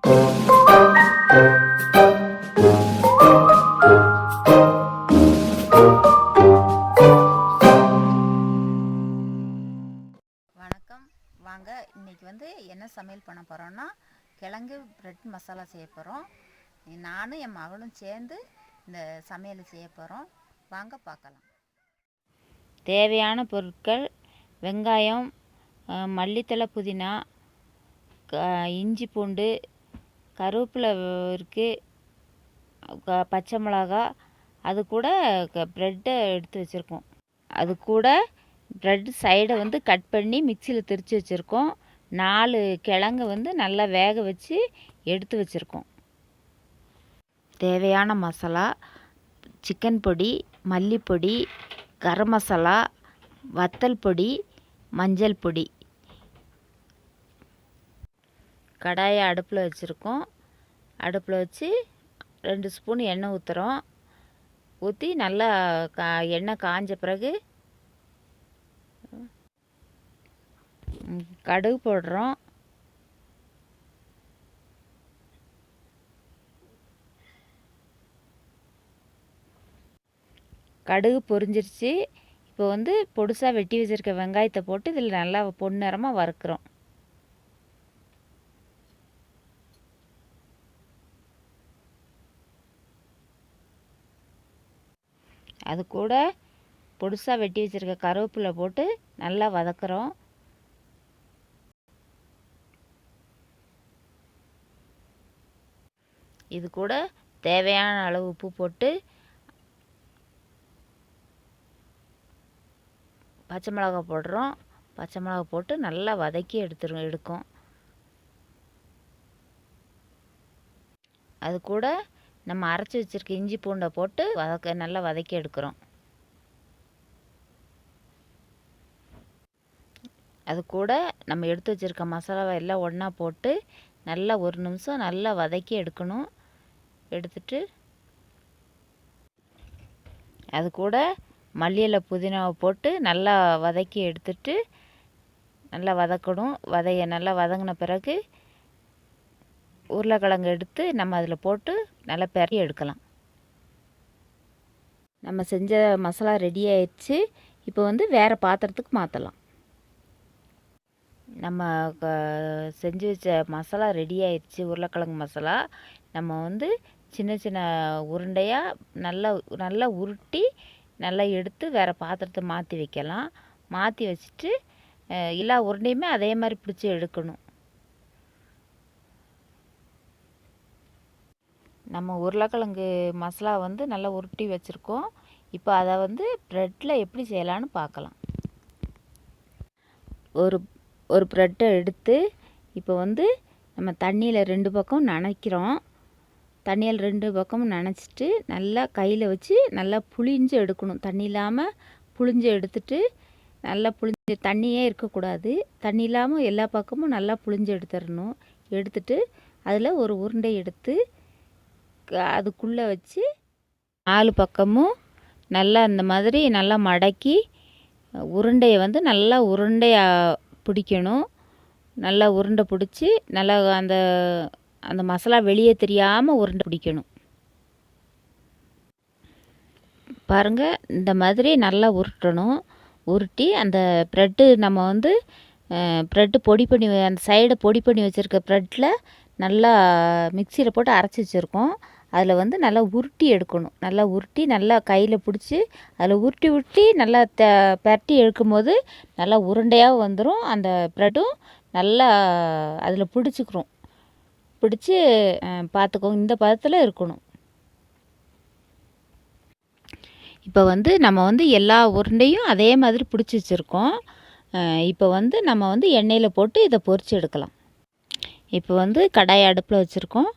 வணக்கம். வாங்க, இன்றைக்கி என்ன சமையல் பண்ண போகிறோன்னா கிழங்கு பிரெட் மசாலா செய்ய போகிறோம். நானும் என் மகளும் சேர்ந்து இந்த சமையல் செய்ய போகிறோம். வாங்க பார்க்கலாம். தேவையான பொருட்கள்: வெங்காயம், மல்லித்தழை, புதினா, இஞ்சி பூண்டு, கருவேப்பிலை இருக்குது, பச்சை மிளகா, அது கூட ப்ரெட்டை எடுத்து வச்சுருக்கோம். அது கூட ப்ரெட் சைடை கட் பண்ணி மிக்சியில் திரித்து வச்சுருக்கோம். 4 கிழங்கு நல்லா வேக வச்சு எடுத்து வச்சுருக்கோம். தேவையான மசாலா: சிக்கன் பொடி, மல்லிப்பொடி, கரம் மசாலா, வத்தல் பொடி, மஞ்சள் பொடி. கடாயை அடுப்பில் வச்சுருக்கோம். அடுப்பில் வச்சு 2 ஸ்பூன் எண்ணெய் ஊற்றுறோம். ஊற்றி நல்லா எண்ணெய் காஞ்ச பிறகு கடுகு போடுறோம். கடுகு பொரிஞ்சிருச்சு. இப்போ பொடுசாக வெட்டி வச்சுருக்க வெங்காயத்தை போட்டு இதில் நல்லா பொன்னிறமாக வறுக்கிறோம். அது கூட பொடுசாக வெட்டி வச்சுருக்க கருவேப்பிலை போட்டு நல்லா வதக்குறோம். இது கூட தேவையான அளவு உப்பு போட்டு பச்சை மிளகா போடுறோம். பச்சை மிளகா போட்டு நல்லா வதக்கி எடுக்கும். அது கூட நம்ம அரைச்சி வச்சுருக்க இஞ்சி பூண்டை போட்டு நல்லா வதக்கி எடுக்கிறோம். அது கூட நம்ம எடுத்து வச்சுருக்க மசாலாவை எல்லாம் ஒன்றா போட்டு நல்லா 1 நிமிஷம் நல்லா வதக்கி எடுக்கணும். எடுத்துட்டு அது கூட மல்லி இலை, புதினாவை போட்டு நல்லா வதக்கி எடுத்துட்டு நல்லா வதக்கணும். நல்லா வதங்கின பிறகு உருளைக்கிழங்கு எடுத்து நம்ம அதில் போட்டு நல்லா பெரட்டி எடுக்கலாம். நம்ம செஞ்ச மசாலா ரெடி ஆயிடுச்சு. இப்போ வேறு பாத்திரத்துக்கு மாற்றலாம். நம்ம செஞ்சு வச்ச மசாலா ரெடி ஆயிடுச்சு. உருளைக்கிழங்கு மசாலா நம்ம சின்ன சின்ன உருண்டையாக நல்லா உருட்டி நல்லா எடுத்து வேறு பாத்திரத்தை மாற்றி வைக்கலாம். மாற்றி வச்சுட்டு எல்லா உருண்டையுமே அதே மாதிரி பிடிச்சி எடுக்கணும். நம்ம உருளைக்கிழங்கு மசாலா நல்லா உருட்டி வச்சுருக்கோம். இப்போ அதை ப்ரெட்டில் எப்படி செய்யலான்னு பார்க்கலாம். ஒரு ப்ரெட்டை எடுத்து இப்போ நம்ம தண்ணியில் 2 பக்கம் நனைக்கிறோம். தண்ணியில் 2 பக்கமும் நனைச்சிட்டு நல்லா கையில் வச்சு நல்லா புழிஞ்சு எடுக்கணும். தண்ணி இல்லாமல் புழிஞ்சு எடுத்துட்டு நல்லா புழிஞ்சு, தண்ணியே இருக்கக்கூடாது. தண்ணி இல்லாமல் எல்லா பக்கமும் நல்லா புழிஞ்சு எடுத்துடணும். எடுத்துட்டு அதில் ஒரு உருண்டை எடுத்து அதுக்குள்ளே வச்சு 4 பக்கமும் நல்லா இந்த மாதிரி நல்லா மடக்கி உருண்டையை நல்லா உருண்டையாக பிடிக்கணும். நல்லா உருண்டை பிடிச்சி நல்லா அந்த மசாலா வெளியே தெரியாமல் உருண்டை பிடிக்கணும். பாருங்கள், இந்த மாதிரி நல்லா உருட்டணும். உருட்டி அந்த ப்ரெட்டு நம்ம ப்ரெட்டு பொடி பண்ணி அந்த சைடை பொடி பண்ணி வச்சுருக்க ப்ரெட்டில் நல்லா மிக்சியில் போட்டு அரைச்சி வச்சுருக்கோம். அதில் நல்லா உருட்டி எடுக்கணும். நல்லா உருட்டி நல்லா கையில் பிடிச்சி அதில் உருட்டி நல்லா பரட்டி எடுக்கும்போது நல்லா உருண்டையாக வந்துடும். அந்த ப்ரெட்டும் நல்லா அதில் பிடிச்சி பார்த்துக்கோங்க. இந்த பதத்தில் இருக்கணும். இப்போ நம்ம எல்லா உருண்டையும் அதே மாதிரி பிடிச்சி வச்சுருக்கோம். இப்போ நம்ம எண்ணெயில் போட்டு இதை பொரித்து எடுக்கலாம். இப்போ கடாயை அடுப்பில் வச்சுருக்கோம்.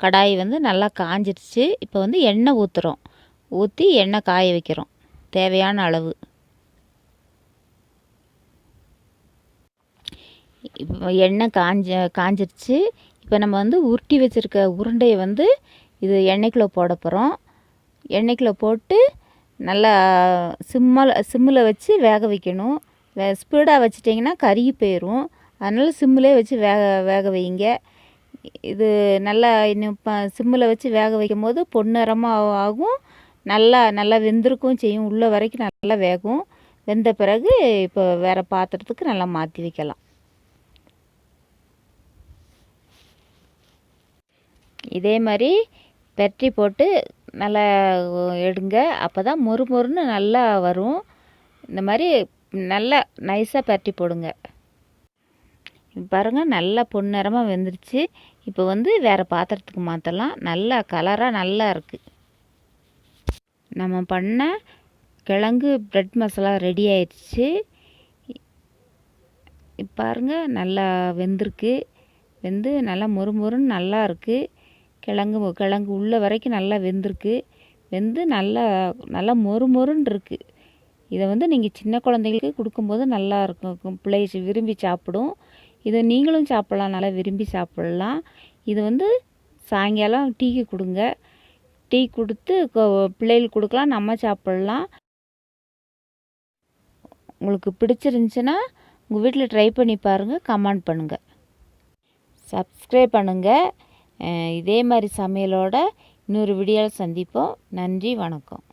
கடாய் நல்லா காஞ்சிடுச்சு. இப்போ எண்ணெய் ஊற்றுறோம். ஊற்றி எண்ணெய் காய வைக்கிறோம் தேவையான அளவு. இப்போ எண்ணெய் காஞ்சிடுச்சு. இப்போ நம்ம உருட்டி வச்சுருக்க உருண்டையை இது எண்ணெய்க்குள்ளே போட போகிறோம். எண்ணெய்க்குள்ளே போட்டு நல்லா சிம்மில் வச்சு வேக வைக்கணும். ஸ்பீடாக வச்சிட்டிங்கன்னா கருகி போயிடும். அதனால் சிம்மிலே வச்சு வேக வைங்க. இது நல்லா இன்னும் சிம்மில் வச்சு வேக வைக்கும் போது பொன்னிறமாக ஆகும். நல்லா வெந்திருக்கும் செய்யும். உள்ளே வரைக்கும் நல்லா வேகும். வெந்த பிறகு இப்போ வேறு பாத்திரத்துக்கு நல்லா மாற்றி வைக்கலாம். இதே மாதிரி பெரட்டி போட்டு நல்லா எடுங்க. அப்போ தான் மொறுமொறுன்னு நல்லா வரும். இந்த மாதிரி நல்லா நைஸாக பெரட்டி போடுங்க. பாருங்கள், நல்லா பொன்னிறமாக வெந்துருச்சு. இப்போ வந்து வேறு பாத்திரத்துக்கு மாற்றலாம். நல்லா கலராக நல்லா இருக்குது. நம்ம பண்ண கிழங்கு பிரெட் மசாலா ரெடி ஆயிடுச்சு. பாருங்கள், நல்லா வெந்திருக்கு. வெந்து நல்லா மொறுமொறுன்னு நல்லா இருக்குது. கிழங்கு உள்ள வரைக்கும் நல்லா வெந்திருக்கு. வெந்து நல்லா மொறுமொறுன்னு இருக்குது. இதை வந்து நீங்கள் சின்ன குழந்தைங்களுக்கு கொடுக்கும்போது நல்லா இருக்கும். பிள்ளை விரும்பி சாப்பிடும். இதை நீங்களும் சாப்பிட்லாம், நல்லா விரும்பி சாப்பிட்லாம். இது வந்து சாயங்காலம் டீக்கு கொடுங்க. டீ கொடுத்து பிள்ளைகளுக்கு கொடுக்கலாம், நம்ம சாப்பிட்லாம். உங்களுக்கு பிடிச்சிருந்துச்சுன்னா உங்கள் வீட்டில் ட்ரை பண்ணி பாருங்கள், கமெண்ட் பண்ணுங்கள், சப்ஸ்கிரைப் பண்ணுங்கள். இதே மாதிரி சமையலோட இன்னொரு வீடியோவில் சந்திப்போம். நன்றி, வணக்கம்.